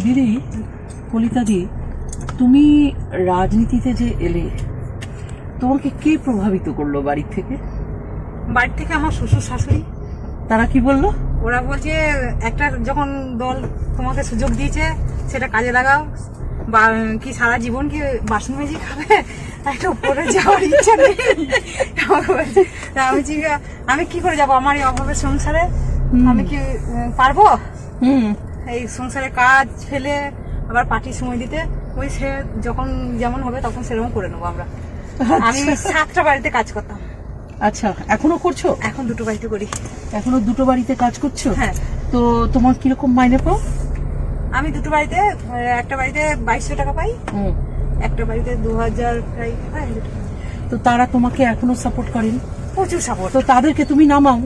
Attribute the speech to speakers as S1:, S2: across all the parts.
S1: দিদি, কলিতাদি, তুমি রাজনীতিতে যে এলে, তোমাকে কে প্রভাবিত করলো বাড়ির থেকে?
S2: বাড়ি থেকে আমার শ্বশুর শাশুড়ি।
S1: তারা কি বললো?
S2: ওরা বলছে একটা যখন দল তোমাকে সুযোগ দিয়েছে সেটা কাজে লাগাও, বা কি সারা জীবন কি বাসন মেজে খাবে, একটা উপরে যাওয়ার ইচ্ছা নেই। আমাকে বলছে, তা আমি কি করে যাবো আমার এই অভাবের সংসারে, আমি কি পারবো এই সংসারে কাজ ফেলে আবার পার্টির সময় দিতে? ওই সে যখন যেমন হবে তখন সেরকম করে নেবো আমরা। আমি 7টা বাড়িতে কাজ করতাম।
S1: আচ্ছা, এখনো করছো?
S2: এখন 2টো বাড়িতে করি।
S1: এখনো 2টো বাড়িতে কাজ করছো?
S2: হ্যাঁ।
S1: তো তোমার কিরকম মাইনে পাও?
S2: আমি 2টো বাড়িতে, একটা বাড়িতে 2200 টাকা পাই, একটা বাড়িতে 2000 প্রায় পাই।
S1: তো তারা তোমাকে এখনো সাপোর্ট করেন?
S2: প্রচুর সাপোর্ট।
S1: তো তাদেরকে তুমি নামাও।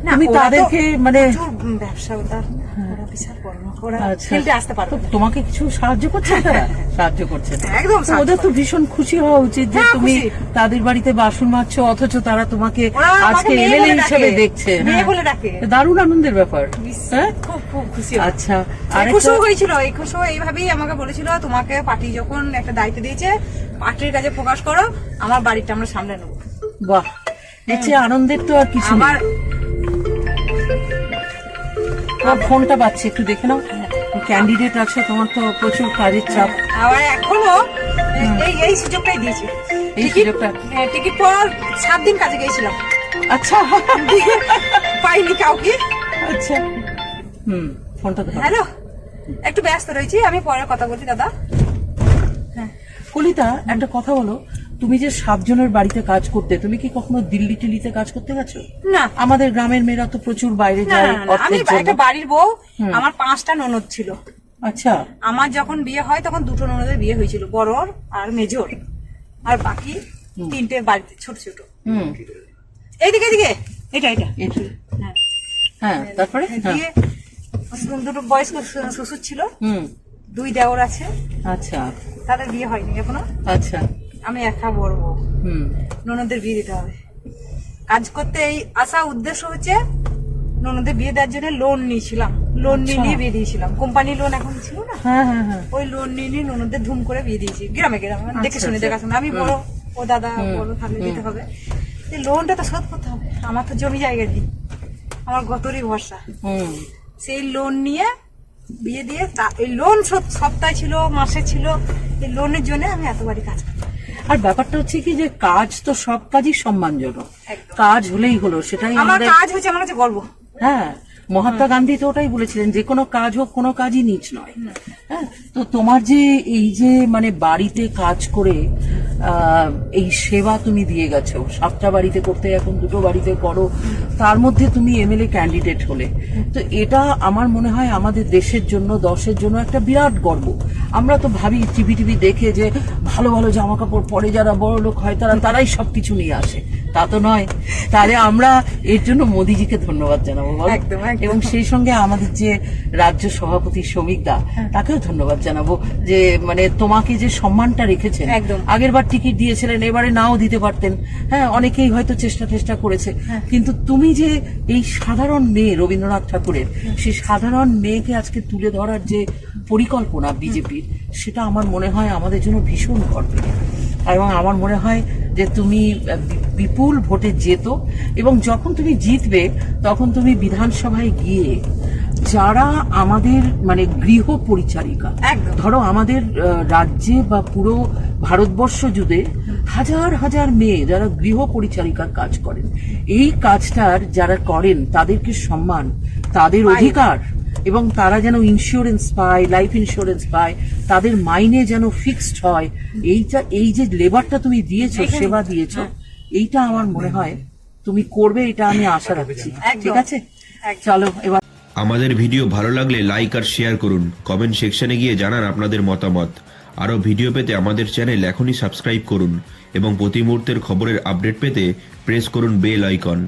S2: না,
S1: তুমি তাদেরকে মানে
S2: ব্যবসা ওটা ওরা বিশাল বড়, ওরা
S1: আচ্ছা,
S2: ফিল্ডে আসতে পারবে না।
S1: তোমাকে কিছু সাহায্য করছে তারা? সাহায্য করছে না?
S2: একদম
S1: তো
S2: সাহায্য
S1: ওদের তো
S2: করে।
S1: ভীষণ খুশি হওয়া উচিত যে
S2: হ্যাঁ,
S1: তুমি
S2: খুশি।
S1: তাদের বাড়িতে বাসন মাজছো, অথচ তারা তোমাকে
S2: ওরা আমাকে
S1: আজকে
S2: মেয়ে
S1: এমএলএ
S2: বলে
S1: হিসেবে
S2: ডাকে।
S1: দেখছে।
S2: মেয়ে
S1: হ্যাঁ,
S2: বলে ডাকে।
S1: দারুণ আনন্দের ব্যাপার। হ্যাঁ,
S2: খুব খুব খুশি।
S1: আচ্ছা,
S2: খুশি হয়েছিল। এই খুশি এইভাবেই আমাকে বলেছিল, তোমাকে পার্টি যখন একটা দায়িত্ব দিয়েছে পার্টির কাজে ফোকাস করো, আমার বাড়িটা আমরা সামলে নেবো।
S1: বাহ, এর চেয়ে আনন্দের তো আর কিছু
S2: আমার
S1: নেই। তোমার ফোনটা বাজছে, একটু দেখে নাও। ক্যান্ডিডেট আছে, তোমার তো প্রচুর কাজের চাপ।
S2: আবার এখনো এই সুযোগটাই দিয়েছে।
S1: এই সুযোগটা
S2: টিকিট পর 7 দিন কাজে গিয়েছিলাম,
S1: আচ্ছা
S2: পাইনি কাউকে।
S1: আচ্ছা, ফোনটা তো
S2: হ্যালো, একটু ব্যস্ত রয়েছি, আমি পরে কথা বলছি দাদা।
S1: কলিতা, একটা কথা বলো, তুমি যে 7 জনের বাড়িতে কাজ করতে, তুমি কি কখনো দিল্লি টিল্লিতে কাজ করতে গেছো?
S2: না,
S1: আমাদের গ্রামের মেয়েরা তো প্রচুর বাইরে
S2: না,
S1: যায়
S2: না, না, আমি
S1: অর্থের জন্য।
S2: একটা বাড়ির বউ, আমার 5টা ননদ ছিল।
S1: আচ্ছা,
S2: আমার যখন বিয়ে হয় তখন 2টো ননদের বিয়ে হয়েছিল, বড়র আর মেজর, আর বাকি 3টে বাড়িতে ছোট ছোট। এইদিকে এদিকে এটা এটা
S1: এটা,
S2: হ্যাঁ
S1: হ্যাঁ, তারপরে
S2: দিয়ে 2টো বয়স্ক শ্বশুর ছিল, 2 দেওর আছে,
S1: আচ্ছা
S2: তাদের বিয়ে হয়নি এখনো।
S1: আচ্ছা,
S2: আমি একা বড় বউ, ননদের বিয়ে দিতে হবে। কাজ করতে এই আসা উদ্দেশ্য হচ্ছে ননদের বিয়ে দেওয়ার জন্য লোন নিয়েছিলাম, লোন নিয়ে বিয়ে দিয়েছিলাম। কোম্পানি লোন এখন ছিল না,
S1: হ্যাঁ হ্যাঁ হ্যাঁ,
S2: ওই লোন নিয়ে ননদের ধুম করে বিয়ে দিয়েছি গ্রামে গ্রামে, দেখে শুনে দেখাশোনা। আমি বড়, ও দাদা বড়, থাকলে দিতে হবে। লোনটা তো শোধ করতে হবে, আমার তো জমি জায়গা নেই, আমার গতরই ভরসা। সেই লোন নিয়ে বিয়ে দিয়ে এই লোন শোধ সপ্তাহে ছিল, মাসে ছিল। এই লোনের জন্য আমি এতবারই কাজ করি।
S1: আর ব্যাপারটা হচ্ছে কি যে কাজ তো সব কাজই সম্মানজনক,
S2: একদম।
S1: কাজ হলেই হলো, সেটাই
S2: আমার
S1: আমাদের।
S2: কাজ হচ্ছে আমার কাছে গর্ব।
S1: হ্যাঁ, মহাত্মা গান্ধী তো ওটাই বলেছিলেন, যে কোনো কাজ হোক, কোনো কাজই নিচ নয়। হ্যাঁ, তো তোমার যে এই যে মানে বাড়িতে কাজ করে এই সেবা তুমি দিয়ে গেছো, 7টা বাড়িতে করতে এখন 2টো বাড়িতে করো, তার মধ্যে তুমি এমএলএ ক্যান্ডিডেট হলে, তো এটা আমার মনে হয় আমাদের দেশের জন্য, দশের জন্য একটা বিরাট গর্ব। আমরা তো ভাবি টিভি দেখে যে ভালো ভালো জামা কাপড় পরে যারা বড় লোক হয় তারাই সবকিছু নিয়ে আসে, তা তো নয়। তাহলে আমরা এর জন্য মোদিজিকে ধন্যবাদ জানাবো, বলো?
S2: একদম, একদম।
S1: এবং সেই সঙ্গে আমাদের যে রাজ্য সভাপতি শ্রমিক দা, তাকেও ধন্যবাদ জানাবো, যে মানে তোমাকে যে সম্মানটা রেখেছেন।
S2: একদম।
S1: আগের বার টিকিট দিয়েছিলেন, এবারে নাও দিতে পারতেন। হ্যাঁ, অনেকেই হয়তো চেষ্টা করেছে, কিন্তু তুমি যে এই সাধারণ মেয়ে, রবীন্দ্রনাথ ঠাকুরের সেই সাধারণ মেয়েকে আজকে তুলে ধরার যে পরিকল্পনা বিজেপির, সেটা আমার মনে হয় আমাদের জন্য ভীষণ গর্বের। এবং আমার মনে হয় যে তুমি বিপুল ভোটে জেতো, এবং যখন তুমি জিতবে তখন তুমি বিধানসভায় গিয়ে যারা আমাদের মানে গৃহ পরিচারিকা,
S2: একদম।
S1: ধরো আমাদের রাজ্যে বা পুরো ভারতবর্ষ জুড়ে হাজার হাজার মেয়ে যারা গৃহ পরিচারিকার কাজ করেন, এই কাজটার যারা করেন তাদেরকে সম্মান, তাদের অধিকার, এবং তারা যেন ইন্স্যুরেন্স পায়, লাইফ ইন্স্যুরেন্স পায়, তাদের মাইনে যেন ফিক্সড হয়। এই যে লেবারটা তুমি দিয়েছো, সেবা দিয়েছো, এইটা আমার মনে হয় তুমি করবে, এটা আমি আশা রাখছি। ঠিক আছে, চলো এবার।
S3: আমাদের ভিডিও ভালো লাগলে লাইক আর শেয়ার করুন, কমেন্ট সেকশনে গিয়ে জানান আপনাদের মতামত। আরও ভিডিও পেতে আমাদের চ্যানেল এখনই সাবস্ক্রাইব করুন এবং প্রতি মুহূর্তের খবরের আপডেট পেতে প্রেস করুন বেল আইকন।